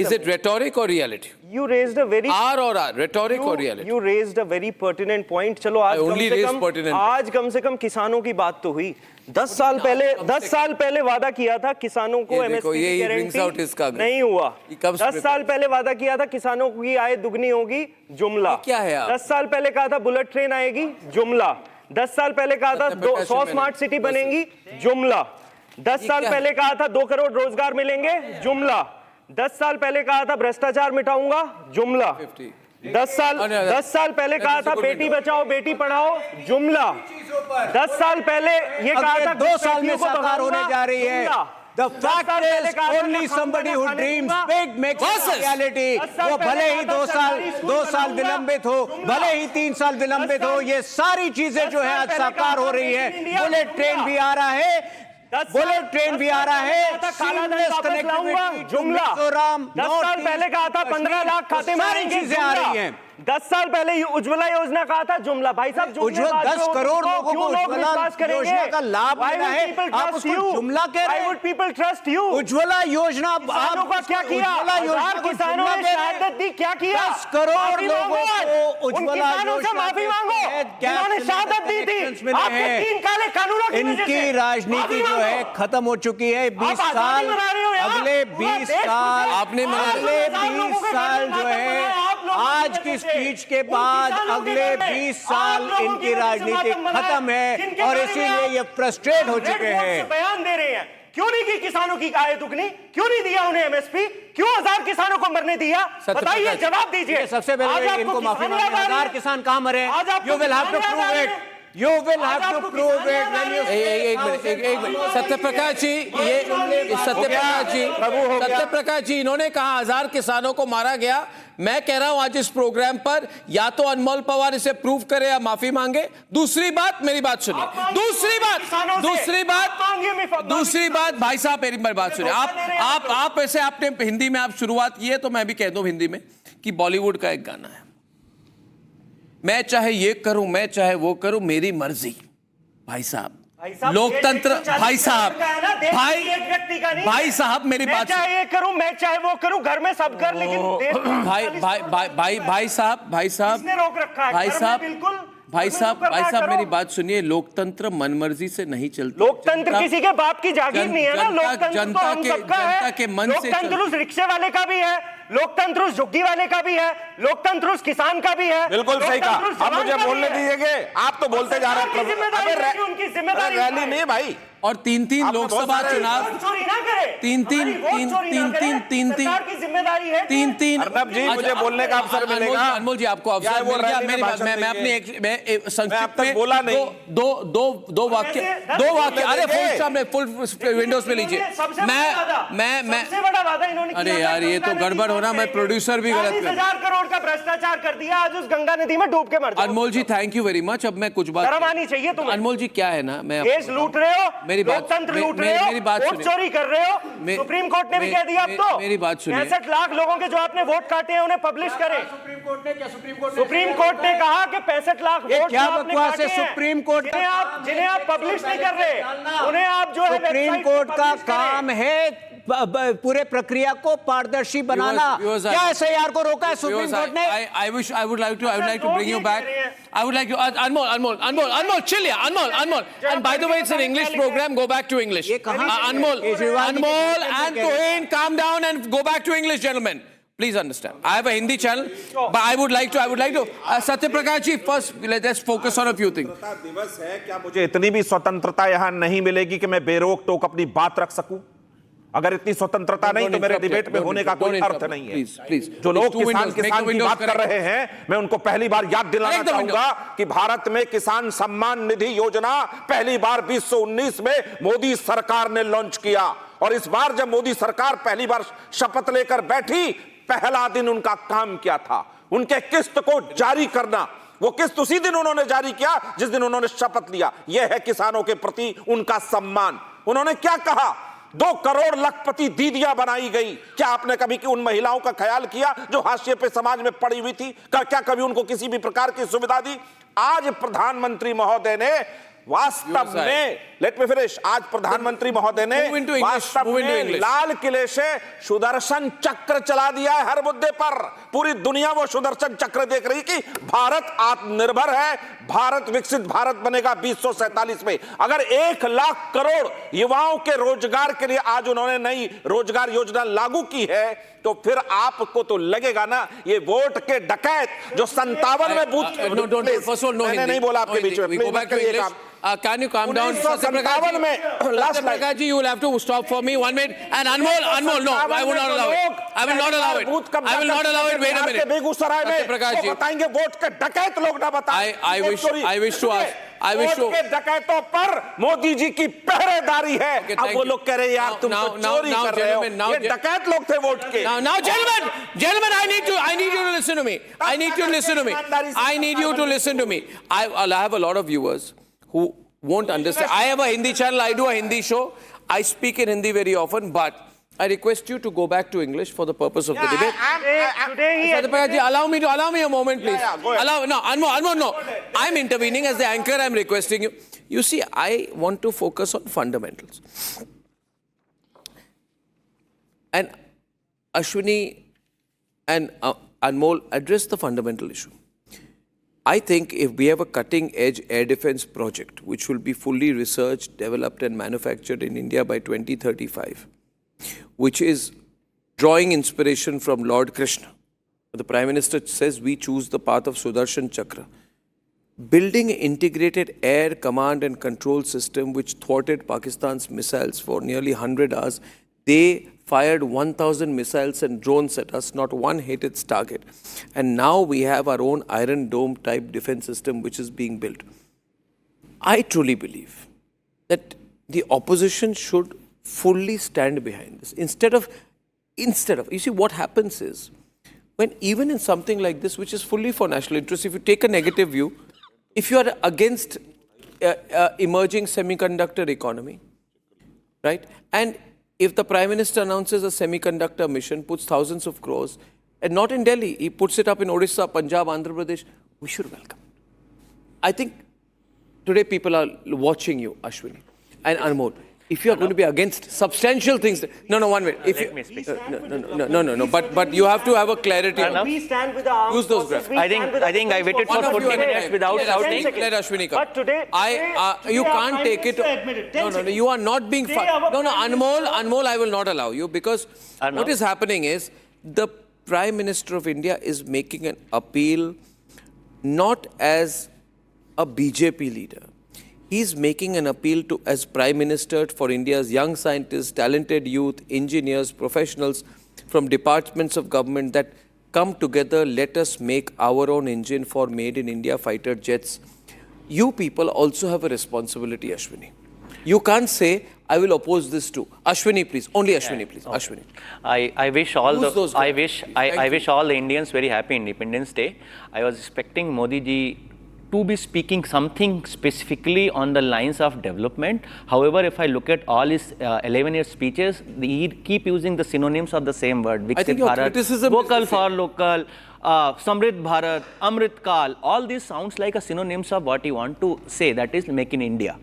S3: is it rhetoric or reality?
S9: You raised a very
S3: R or R, rhetoric or reality?
S9: You raised a very pertinent point. चलो आज
S3: only raised pertinent.
S9: आज कम से कम किसानों की बात तो हुई। 10 साल पहले वादा किया था किसानों को MSP की गारंटी, नहीं हुआ। 10 साल पहले वादा किया था किसानों की आय दुगनी होगी, जुमला।
S3: क्या है आप?
S9: 10 साल पहले कहा था बुलेट ट्रेन आएगी, जुमला। 10 साल पहले कहा था 100 स्मार्ट सिटी बनेंगी, जुमला। 10 साल पहले कहा था 2 करोड़ रोजगार मिलेंगे, जुमला। 10 साल पहले कहा था भ्रष्टाचार मिटाऊंगा, जुमला। 10 साल पहले कहा था बेटी बचाओ बेटी पढ़ाओ, जुमला। 10 साल पहले ये कहा था
S6: 2 साल में साकार होने जा रही है। The fact is only somebody who dreams big makes it reality. वो भले ही 2 साल विलंबित हो, भले ही 3 साल विलंबित हो, ये सारी चीजें जो है आज साकार हो रही है। बुलेट ट्रेन भी आ रहा है, बुलेट ट्रेन भी आ रहा है,
S9: जुमला। 10 साल पहले कहा था 15 लाख खाते मारेंगे,
S6: चीजें आ रही हैं।
S9: 10 साल पहले उज्ज्वला योजना कहा था, जुमला। भाई साहब
S6: 10 करोड़ लोगों को उज्ज्वला योजना का लाभ मिला है, आप उसको जुमला कह रहे हैं।
S9: Why would people trust you?
S6: Ujjwala योजना
S9: किसानों का क्या किया? हजार किसानों ने शहादत दी, क्या किया?
S6: 10 करोड़ लोगों को उज्ज्वला
S9: योजना से माफी मांगो, जिन्होंने शहादत दी थी। आपके 3 काले कानूनों की वजह से
S6: इनकी राजनीति जो है खत्म हो चुकी है। 20 साल अगले 20 साल जो है आज की स्पीच के बाद अगले 20 साल इनकी राजनीति खत्म है और इसीलिए ये फ्रस्ट्रेट हो चुके हैं।
S9: बयान दे रहे हैं, क्यों नहीं की किसानों की आय दुगनी, क्यों नहीं दिया उन्हें MSP, क्यों 1000 किसानों को मरने दिया? बताइए, जवाब दीजिए।
S6: सबसे पहले इनको माफी मांगे, 1000 किसान कहाँ मरे? You will have to prove it. You will have to prove it when you
S3: एक मिनट सत्यप्रकाश जी इन्होंने कहा 1000 किसानों को मारा गया। मैं कह रहा हूं आज इस प्रोग्राम पर या तो अनमोल पवार इसे प्रूव करे या माफी मांगे। दूसरी बात, मेरी बात सुनिए। दूसरी बात भाई साहब मेरी बात सुनिए। आप ऐसे आपने हिंदी में आप शुरुआत की है तो मैं भी कह दूं हिंदी में कि बॉलीवुड का एक गाना है, मैं चाहे ये करूं मैं चाहे वो करूं मेरी मर्जी। भाई साहब लोकतंत्र, भाई साहब मेरी बात,
S9: मैं चाहे ये करूं मैं चाहे वो करूं, घर में सब कर, लेकिन
S3: भाई साहब
S9: रोक रखा है, बिल्कुल।
S3: भाई साहब मेरी बात सुनिए। लोकतंत्र मनमर्जी से नहीं चलता।
S9: लोकतंत्र किसी के बाप की जागीर नहीं है ना। लोकतंत्र
S3: जनता
S9: तो हम सबका है।
S3: जनता के मन से
S9: लोकतंत्र उस रिक्शे वाले का भी है, लोकतंत्र उस झुग्गी वाले का भी है, लोकतंत्र उस किसान का भी है।
S8: बिल्कुल सही कहा। अब मुझे बोलने दीजिए, आप तो बोलते जा रहे हैं।
S9: उनकी जिम्मेदारी
S8: रैली नहीं भाई,
S3: और 3 लोकसभा चुनाव,
S9: चोरी ना करे,
S3: 3
S9: सरकार की जिम्मेदारी है।
S3: 3
S8: अर्नब जी मुझे बोलने का अवसर मिलेगा।
S3: अनमोल जी आपको अवसर मिल गया। मेरी बात मैं अपनी संक्षिप्त में
S8: बोला नहीं,
S3: दो वाक्य अरे फुल सामने फुल विंडोज पे लीजिए। मैं
S9: सबसे बड़ा वादा इन्होंने
S3: अरे यार ये तो गड़बड़ हो रहा, मैं प्रोड्यूसर भी गलत कर
S9: 40,000 करोड़ का भ्रष्टाचार कर दिया, आज उस गंगा नदी में डूब के मर जाओ।
S3: अनमोल जी थैंक यू वेरी मच। अब मैं कुछ बात
S9: शर्म आनी चाहिए तुम्हें।
S3: अनमोल जी क्या है ना, मैं
S9: देश लूट रहे हो,
S3: मेरी बात
S9: लोकतंत्र लूट रहे हो,
S3: मेरी बात
S9: वोट चोरी कर रहे हो। सुप्रीम कोर्ट ने भी कह दिया अब तो।
S3: मेरी बात सुनिए।
S9: 65 लाख लोगों के जो आपने वोट काटे हैं उन्हें पब्लिश करें। सुप्रीम कोर्ट ने कहा कि 65 लाख वोट
S6: क्या बकवास है? सुप्रीम कोर्ट
S9: जिन्हें आप पब्लिश नहीं कर रहे, उन्हें आप जो है
S6: सुप्रीम कोर्ट का काम है पूरे प्रक्रिया को पारदर्शी बनाना। क्या SIR को रोका है सुप्रीम कोर्ट ने?
S3: I would like to bring you back. I would like to Anmol, chill here, Anmol. And by the way, it's an English program. Go back to English. Anmol and Tuhin, calm down and go back to English, gentlemen. Please understand. I have a Hindi channel, but I would like to. Satyaprakash ji, first let's focus on a few things.
S8: दिवस है, क्या मुझे इतनी भी स्वतंत्रता यहाँ नहीं मिलेगी कि मैं बेरोक टोक अपनी बात रख सकूं? अगर इतनी स्वतंत्रता नहीं तो मेरे डिबेट में होने का कोई अर्थ नहीं है। जो लोग किसान की बात कर रहे हैं, मैं उनको पहली बार याद दिलाना चाहूंगा कि भारत में किसान सम्मान निधि योजना पहली बार 2019 में मोदी सरकार ने लॉन्च किया। और इस बार जब मोदी सरकार पहली बार शपथ लेकर बैठी, पहला दिन उनका काम क्या था? उनके किस्त को जारी करना। वो किस्त उसी दिन उन्होंने जारी किया जिस दिन उन्होंने शपथ लिया। यह है किसानों के प्रति उनका सम्मान। उन्होंने क्या कहा? 2 करोड़ लखपति दीदियां बनाई गई। क्या आपने कभी उन महिलाओं का ख्याल किया जो हाशिए पे समाज में पड़ी हुई थी? क्या कभी उनको किसी भी प्रकार की सुविधा दी? आज प्रधानमंत्री महोदय ने वास्तव में, लेट मी फिनिश, आज प्रधानमंत्री महोदय ने वास्तव में लाल किले से सुदर्शन चक्र चला दिया है हर मुद्दे पर। पूरी दुनिया वो सुदर्शन चक्र देख रही कि भारत आत्मनिर्भर है, भारत विकसित भारत बनेगा 2047 में। अगर 1 लाख करोड़ युवाओं के रोजगार के लिए आज उन्होंने नई रोजगार योजना लागू की है, तो फिर आपको तो लगेगा ना ये वोट के डकैत जो 57 में बूथ। मैंने नहीं बोला आपके बीच में।
S3: Can you calm down?
S8: Satyaprakash में
S3: Satyaprakash ji, you will have to stop for me 1 minute. And Anmol, no, I will not allow it. I will not allow it. I will not allow it. Wait a minute.
S8: Begusarai में
S3: Satyaprakash ji,
S8: बताएंगे vote के डकैत लोग ना बताएं।
S3: I wish to ask.
S8: Vote के डकैतों पर मोदी जी की पहरेदारी है। अब वो लोग कह रहे हैं यार तुम चोरी कर रहे हो। ये डकैत लोग थे वोट के।
S3: Now, gentlemen, I need you to listen to me. I need you to listen to me. I need you to listen to me. I have a lot of viewers who won't understand. I have a Hindi channel, I do a Hindi show. I speak in Hindi very often, but I request you to go back to English for the purpose of the debate. Satyaprakash ji, allow me a moment, please. Anmol, no. I'm intervening as the anchor, I'm requesting you. You see, I want to focus on fundamentals. And Ashwini and Anmol address the fundamental issue. I think if we have a cutting-edge air defense project, which will be fully researched, developed and manufactured in India by 2035, which is drawing inspiration from Lord Krishna. The Prime Minister says we choose the path of Sudarshan Chakra. Building an integrated air command and control system which thwarted Pakistan's missiles for nearly 100 hours. They fired 1,000 missiles and drones at us, not one hit its target. And now we have our own Iron Dome type defense system which is being built. I truly believe that the opposition should fully stand behind this. Instead of, you see what happens is, when even in something like this, which is fully for national interest, if you take a negative view, if you are against emerging semiconductor economy, right? And if the Prime Minister announces a semiconductor mission, puts thousands of crores, and not in Delhi, he puts it up in Odisha, Punjab, Andhra Pradesh, we should welcome. I think today people are watching you, Ashwini and Anmol. If you are going to be against substantial things, no, 1 minute. If
S9: Let me speak.
S3: No. But you have to have a clarity.
S9: We stand with the armed
S3: Use those
S9: forces.
S3: graphics.
S9: I think I waited for 40 minutes without shouting.
S3: Let Ashwini come.
S9: But today
S3: you can't take it. No, you are not being fun. No, Anmol, I will not allow you, because what is happening is the Prime Minister of India is making an appeal not as a BJP leader. He's making an appeal to as Prime Minister for India's young scientists, talented youth, engineers, professionals from departments of government that come together, let us make our own engine for made in India fighter jets. You people also have a responsibility, Ashwini. You can't say, I will oppose this too. Ashwini, please. Only Ashwini, please. Okay. Ashwini.
S10: I wish all I wish all the Indians very happy Independence Day. I was expecting Modi ji to be speaking something specifically on the lines of development. However, if I look at all his 11-year speeches, he keep using the synonyms of the same word. Viksit Bharat, vocal for local, Samrit Bharat, Amrit Kal. All these sounds like a synonyms of what he want to say, that is make in India.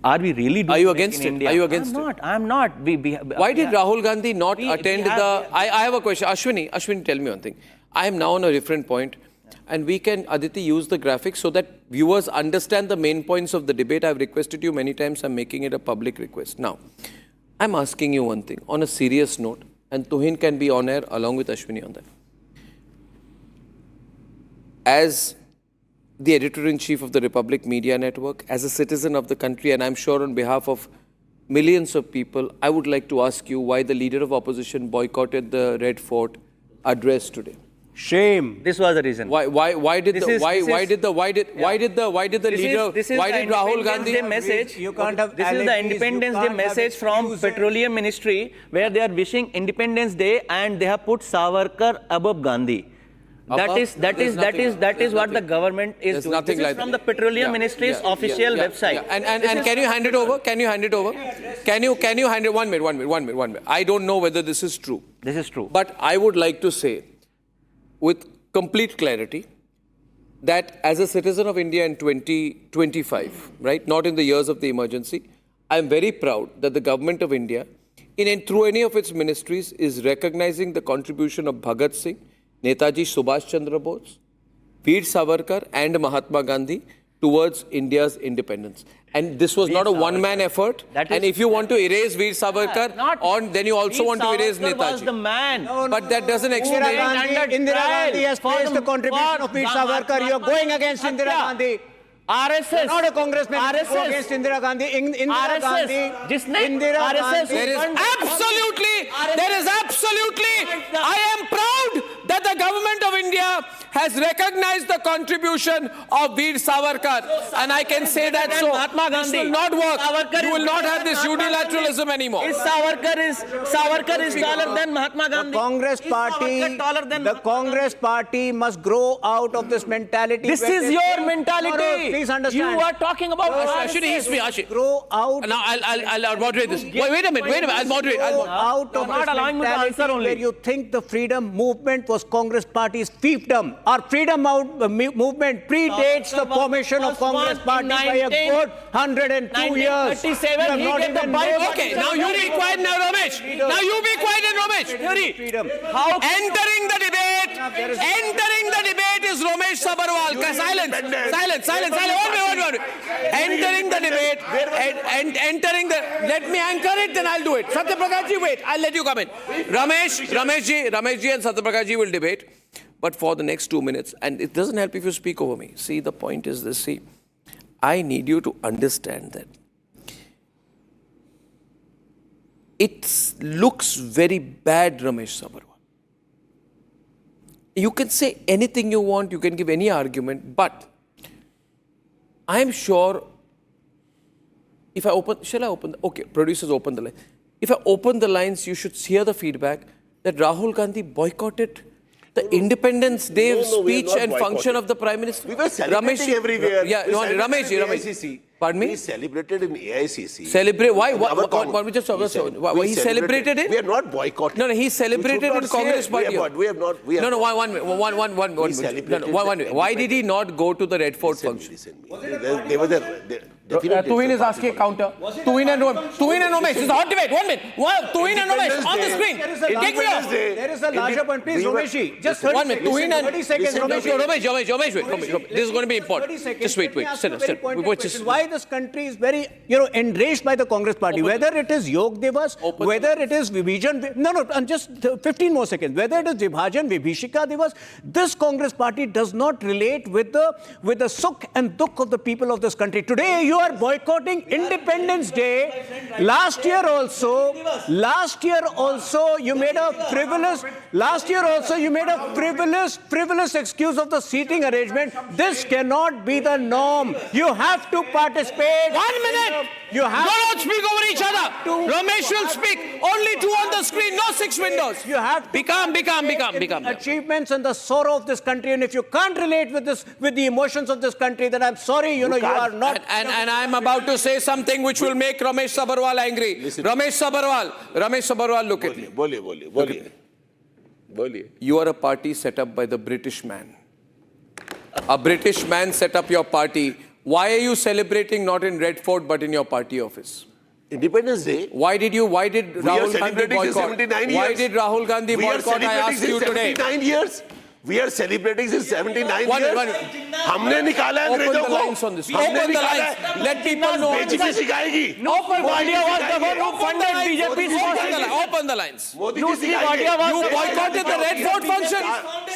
S10: Are we really doing?
S3: Are you against it? Are you against it?
S10: I'm not.
S3: Why did Rahul Gandhi not attend the... I have a question. Ashwini, tell me one thing. I am now on a different point. And we can, Aditi, use the graphics so that viewers understand the main points of the debate. I've requested you many times. I'm making it a public request. Now, I'm asking you one thing on a serious note, and Tuhin can be on air along with Ashwini on that. As the editor-in-chief of the Republic Media Network, as a citizen of the country, and I'm sure on behalf of millions of people, I would like to ask you why the leader of opposition boycotted the Red Fort address today.
S6: Shame.
S10: This was the reason.
S3: Why did Rahul Gandhi
S10: message?
S6: You can't have
S10: This is the Independence Day message from Petroleum Ministry, where they are wishing Independence Day and they have put Savarkar above Gandhi. That is what the government is doing. This is from the Petroleum Ministry's official website.
S3: And can you hand it over? Can you hand it over? Can you hand it? 1 minute. I don't know whether this is true.
S10: This is true.
S3: But I would like to say, with complete clarity, that as a citizen of India in 2025, right, not in the years of the emergency, I am very proud that the government of India, through any of its ministries, is recognizing the contribution of Bhagat Singh, Netaji Subhash Chandra Bose, Veer Savarkar and Mahatma Gandhi towards India's independence. And this was not a one-man effort. And if you want to erase Veer Savarkar, then you also want to erase Netaji.
S10: Was the man.
S3: But that doesn't explain.
S6: Indira Gandhi has praised the contribution of Veer Savarkar. You are going against Indira Gandhi.
S10: RSS.
S6: Not a congressman.
S10: RSS.
S6: Go against Indira Gandhi. Indira
S10: RSS.
S6: Gandhi.
S10: Indira RSS.
S3: There is absolutely, I am proud that the government of India has recognized the contribution of Veer Savarkar. And I can say that so. This will not work. You will not have this unilateralism anymore.
S10: Savarkar is taller than Mahatma Gandhi.
S6: The Congress party must grow out of this mentality.
S10: This is your mentality.
S6: Please understand.
S10: You are talking about
S3: Ashwini.
S6: Grow out.
S3: Now I'll moderate this. Wait a minute. I'll moderate.
S6: Out of
S10: not
S6: this
S10: allowing me to
S6: mentality
S10: answer only.
S6: where you think the freedom movement was Congress party's fiefdom. Our freedom movement predates the formation of Congress party by a good 102 years.
S10: 1937, he gave the Bible.
S3: Okay, now you be quiet now, Ramesh. Now you be quiet and Ramesh. Entering the debate is Ramesh Sabharwal. Silence. Entering the debate, let me anchor it, then I'll do it. Satyaprakash ji, wait, I'll let you come in. Ramesh ji and Satyaprakash ji will debate, but for the next 2 minutes, and it doesn't help if you speak over me. See, the point is this, I need you to understand that it looks very bad, Ramesh Sabharwal. You can say anything you want, you can give any argument, but I am sure if I open, shall I open? Okay, producers open the line. If I open the lines, you should hear the feedback that Rahul Gandhi boycotted the Independence Day speech and function of the Prime Minister.
S5: We were celebrating everywhere.
S3: Yeah, Ramesh. Pardon me?
S5: We celebrated in AICC.
S3: Celebrate? Why? He celebrated it?
S5: We are not boycotting.
S3: No, he celebrated in Congress party.
S5: We have not.
S3: No, one minute. Why did he not go to the Red Fort function?
S5: They were there.
S3: Tuhin is asking a counter. Tuhin and Ramesh. It's a hot debate. 1 minute. Tuhin and Ramesh on the screen. Take me off.
S6: There is a larger point. Please, Ramesh, just
S3: 1 minute. Tuhin and
S6: 30 seconds.
S3: Ramesh, wait. This is going to be important. Just wait. Sit.
S6: Why this country is very, enraged by the Congress party. Whether it is Yog Divas, whether it is Vibhajan, and just 15 more seconds. Whether it is Vibhajan, Vibhishika Divas, this Congress party does not relate with the sukh and dukh of the people of this country. Today, you are boycotting Independence Day. Last year also, you made a frivolous excuse of the seating arrangement. This cannot be the norm. You have to participate.
S3: 1 minute. Don't speak over each other. Ramesh will speak. Only 2 on the screen, no 6 windows.
S6: You have to
S3: become.
S6: Achievements and the sorrow of this country, and if you can't relate with the emotions of this country, then I'm sorry, you are not.
S3: And I'm about to say something which will make Ramesh Sabharwal angry. Ramesh Sabharwal, look at me.
S5: Boliye.
S3: You are a party set up by the British man. A British man set up your party. Why are you celebrating not in Red Fort but in your party office?
S5: Independence Day.
S3: Why did Rahul Gandhi boycott? Why did Rahul Gandhi boycott? I asked you today.
S5: 79 years. We are celebrating since 79 years. हमने निकाला है अंग्रेजों को.
S3: Open the lines on this. Open the lines. Let people know.
S5: BJP सिखाएगी.
S10: Open
S3: the lines.
S5: Modi ji सिखाएंगे.
S3: You boycotted the Red Fort function.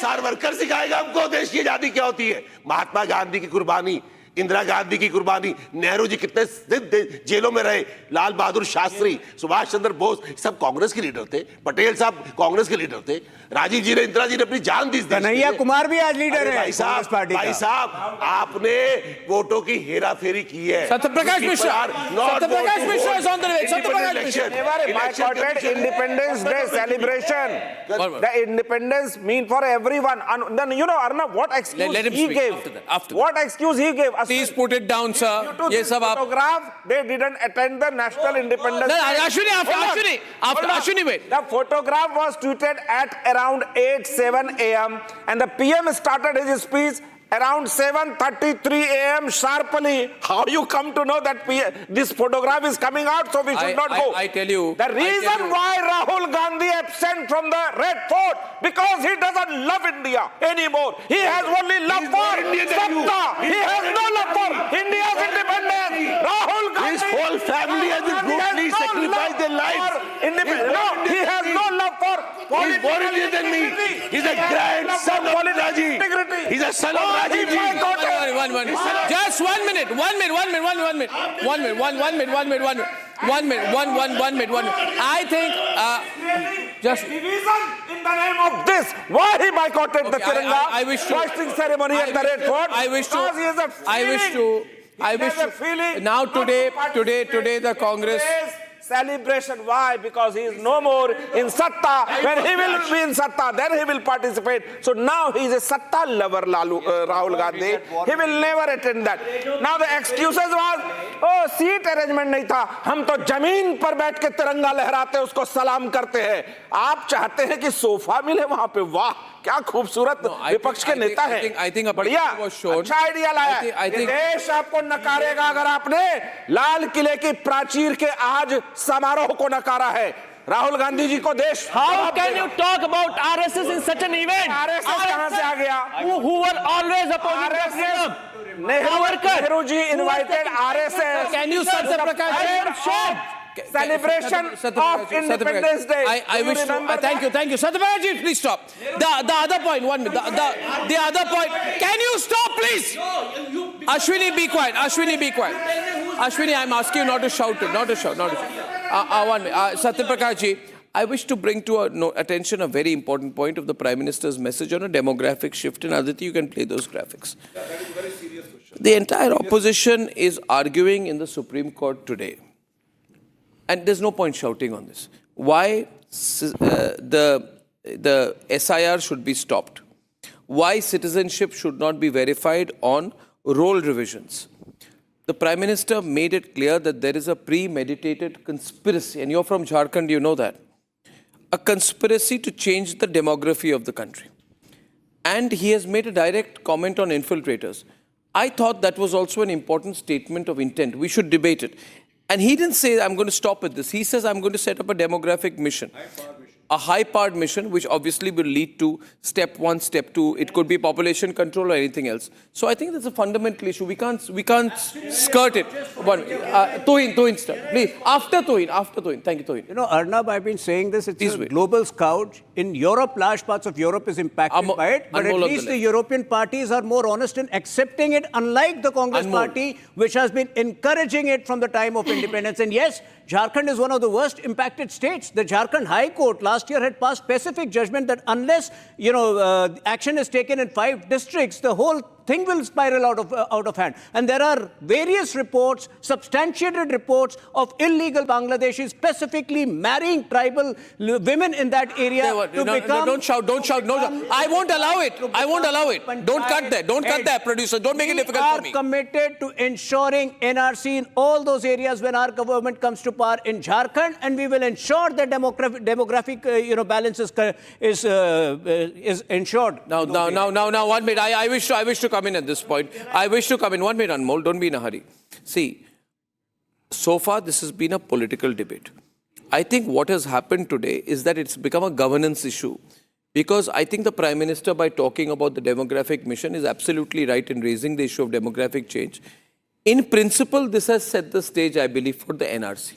S5: Savarkar सिखाएगा हमको देश की आजादी क्या होती है. महात्मा गांधी की कुर्बानी, इंदिरा गांधी की कुर्बानी, नेहरू जी कितने जेलों में रहे, लाल बहादुर शास्त्री, सुभाष चंद्र बोस, सब कांग्रेस के लीडर थे. पटेल साहब कांग्रेस के लीडर थे. राजीव जी ने, इंदिरा जी ने अपनी जान दी.
S6: कन्हैया कुमार भी आज लीडर है.
S5: भाई साहब आपने वोटों की हेराफेरी की है.
S3: Satyaprakash Mishra is on the way.
S8: Boycotted Independence Day celebration. The independence mean for everyone. And then Arnab, what excuse he gave? What excuse he gave?
S3: Please put it down, sir.
S8: Yes, photograph. They didn't attend the National Independence Day.
S3: Ashwini, wait.
S8: The photograph was tweeted at around 8:07 a.m. and the PM started his speech around 7:33 a.m. sharply. How you come to know that this photograph is coming out, so we should not go?
S3: I tell you.
S8: The reason why Rahul Gandhi absent from the Red Fort, because he doesn't love India anymore. He has only love for Satta. He has no love for India's independence. Rahul Gandhi.
S5: His whole family has been brutally sacrificed their lives.
S8: No, he has no love for
S5: He's more Indian than me. He's a grandson of Rajiv. He's a son of Rajiv ji.
S3: Just 1 minute. I think just
S8: division in the name of this. Why he boycotted the Tiranga hoisting ceremony at the Red Fort?
S3: I wish to. Now today the Congress.
S8: Celebration. Why? Because he is no more in Satta. When he will be in Satta, then he will participate. So now he is a Satta lover, Rahul Gandhi. He will never attend that. Now the excuses was, oh, seat arrangement नहीं था. हम तो जमीन पर बैठ के तिरंगा लहराते उसको सलाम करते हैं. आप चाहते हैं कि सोफा मिले वहां पे. वाह, क्या खूबसूरत विपक्ष के नेता हैं. बढ़िया, अच्छा आइडिया लाया. देश आपको नकारेगा अगर आपने लाल किले की प्राचीर के आज समारोह को नकारा है. राहुल गांधी जी को देश.
S10: How can you talk about RSS in such an event?
S8: RSS कहां से आ गया?
S10: Who were always opposing the freedom?
S8: Nehru ji invited RSS.
S3: Can you
S8: celebration of Independence Day.
S3: I wish to. Thank you. Satyaprakash ji, please stop. The other point, 1 minute. The other point. Can you stop, please? Ashwini, be quiet. Ashwini, I'm asking you not to shout. 1 minute. Satyaprakash ji, I wish to bring to attention a very important point of the Prime Minister's message on a demographic shift. And Aditi, you can play those graphics. That is a very serious question. The entire opposition is arguing in the Supreme Court today. And there's no point shouting on this. Why the SIR should be stopped. Why citizenship should not be verified on roll revisions. The Prime Minister made it clear that there is a premeditated conspiracy, and you're from Jharkhand, you know that. A conspiracy to change the demography of the country. And he has made a direct comment on infiltrators. I thought that was also an important statement of intent. We should debate it. And he didn't say, I'm going to stop at this. He says, I'm going to set up a demographic mission. A high-powered mission, which obviously will lead to step 1, step 2. It could be population control or anything else. So I think that's a fundamental issue. We can't skirt it. Tuhin, please. After Tuhin. Thank you, Tuhin.
S6: You know, Arnab, I've been saying this. It's a global scourge. In Europe, large parts of Europe is impacted by it. But at least the European parties are more honest in accepting it, unlike the Congress party, which has been encouraging it from the time of independence. And yes, Jharkhand is one of the worst impacted states. The Jharkhand High Court last year had passed specific judgment that unless, action is taken in 5 districts, the whole thing will spiral out of hand. And there are various reports, substantiated reports of illegal Bangladeshis specifically marrying tribal women in that area
S3: Don't shout. No, I won't allow it. Don't cut that, producer. Don't make it difficult for me.
S6: We are committed to ensuring NRC in all those areas when our government comes to power in Jharkhand, and we will ensure that demographic balance is ensured.
S3: Now, 1 minute. I wish to come in at this point. I wish to come in. 1 minute, Anmol. Don't be in a hurry. See, so far this has been a political debate. I think what has happened today is that it's become a governance issue. Because I think the Prime Minister, by talking about the demographic mission, is absolutely right in raising the issue of demographic change. In principle, this has set the stage, I believe, for the NRC.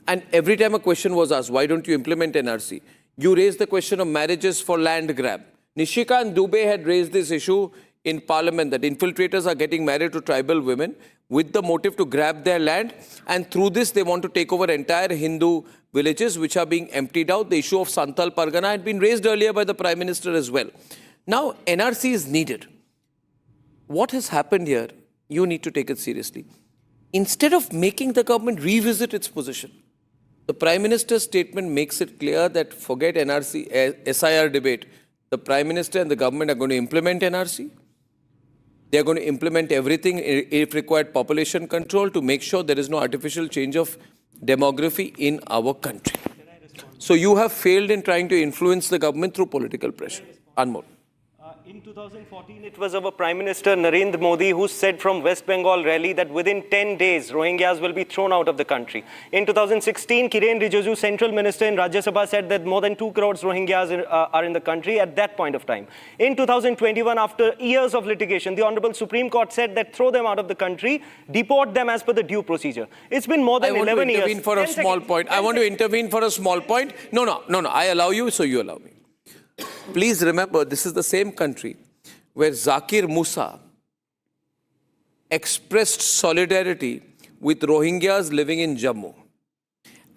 S3: And every time a question was asked, why don't you implement NRC? You raised the question of marriages for land grab. Nishikant Dubey had raised this issue in Parliament that infiltrators are getting married to tribal women with the motive to grab their land, and through this they want to take over entire Hindu villages which are being emptied out. The issue of Santal Pargana had been raised earlier by the Prime Minister as well. Now NRC is needed. What has happened here, you need to take it seriously. Instead of making the government revisit its position, the Prime Minister's statement makes it clear that forget NRC, SIR debate. The Prime Minister and the government are going to implement NRC. They are going to implement everything, if required, population control to make sure there is no artificial change of demography in our country. So you have failed in trying to influence the government through political pressure. Anmol.
S9: In 2014, it was our Prime Minister Narendra Modi who said from West Bengal rally that within 10 days, Rohingyas will be thrown out of the country. In 2016, Kiren Rijiju, Central Minister in Rajya Sabha, said that more than 2 crores Rohingyas are in the country at that point of time. In 2021, after years of litigation, the Honorable Supreme Court said that throw them out of the country, deport them as per the due procedure. It's been more than 11 years.
S3: I want to intervene for a small point. I want to intervene for a small point. No. I allow you, so you allow me. Please remember, this is the same country where Zakir Musa expressed solidarity with Rohingyas living in Jammu.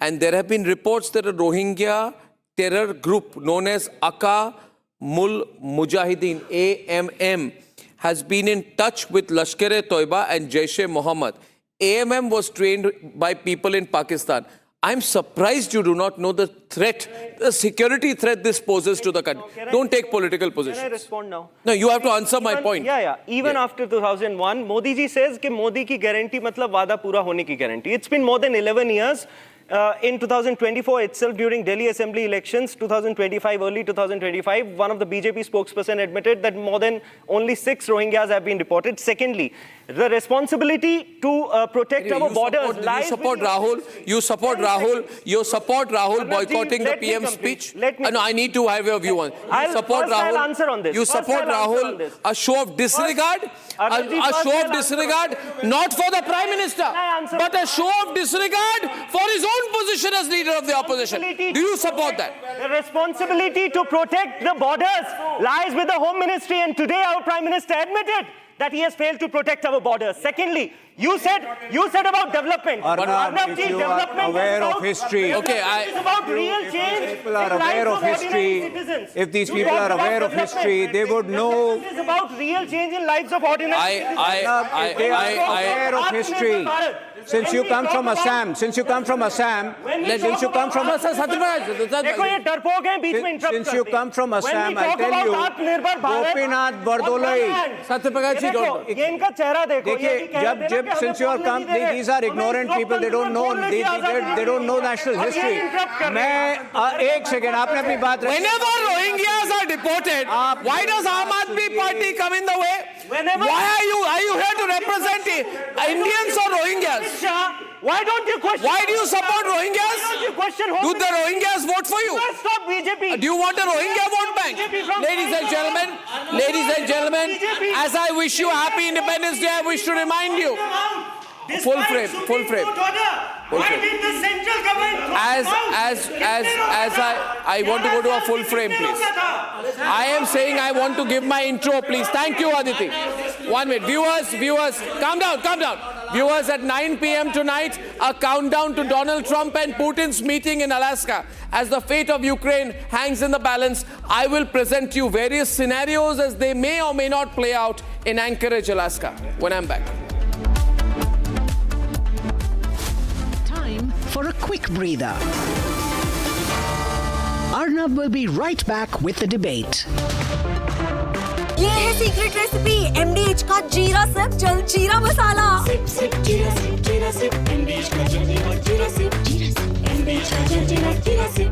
S3: And there have been reports that a Rohingya terror group known as Aka Mul Mujahideen, AMM, has been in touch with Lashkar-e-Toiba and Jaish-e-Mohammed. AMM was trained by people in Pakistan. I'm surprised you do not know the threat, the security threat this poses to the country. Don't take political positions.
S9: Can I respond now?
S3: No, you have to answer my point.
S9: Even after 2001, Modi ji says that Modi ki guarantee matlab wada pura hone ki guarantee. It's been more than 11 years. In 2024 itself, during Delhi Assembly elections, 2025, early 2025, one of the BJP spokesperson admitted that more than only 6 Rohingyas have been deported. Secondly, the responsibility to protect our borders lies with
S3: You support Rahul boycotting the PM's speech? No, I need to have your view on.
S9: I'll answer on this.
S3: You support Rahul, a show of disregard? A show of disregard, not for the Prime Minister, but a show of disregard for his own position as leader of the opposition. Do you support that?
S9: The responsibility to protect the borders lies with the Home Ministry, and today our Prime Minister admitted that he has failed to protect our borders. Secondly, you said about development.
S6: Arnab, if you are aware of history,
S9: it's about real change.
S6: People are aware of history. If these people are aware of history, they would know.
S9: It's about real change in lives of ordinary citizens.
S6: If they are aware of history. Since you come from Assam, since you come from Assam, I'll tell you, Gopinath Bardolai. Since you are come, these are ignorant people. They don't know. They don't know national history.
S3: Whenever Rohingyas are deported, why does Aam Aadmi Party come in the way? Why are you here to represent Indians or Rohingyas?
S9: Why don't you question?
S3: Why do you support Rohingyas?
S9: Why don't you question
S3: Do the Rohingyas vote for you?
S9: Stop BJP.
S3: Do you want a Rohingya vote bank? Ladies and gentlemen, as I wish you a happy Independence Day, I wish to remind you. Full frame.
S9: Why did the central government
S3: I want to go to a full frame, please. I am saying I want to give my intro, please. Thank you, Aditi. 1 minute. Viewers, calm down. Viewers, at 9 p.m. tonight, a countdown to Donald Trump and Putin's meeting in Alaska. As the fate of Ukraine hangs in the balance, I will present you various scenarios as they may or may not play out in Anchorage, Alaska, when I'm back.
S2: Time for a quick breather. Arnab will be right back with the debate.
S11: ये है secret recipe MDH का जीरा SIP जल जीरा मसाला SIP जीरा SIP MDH का जल जीरा सिप MDH का जल जीरा सिप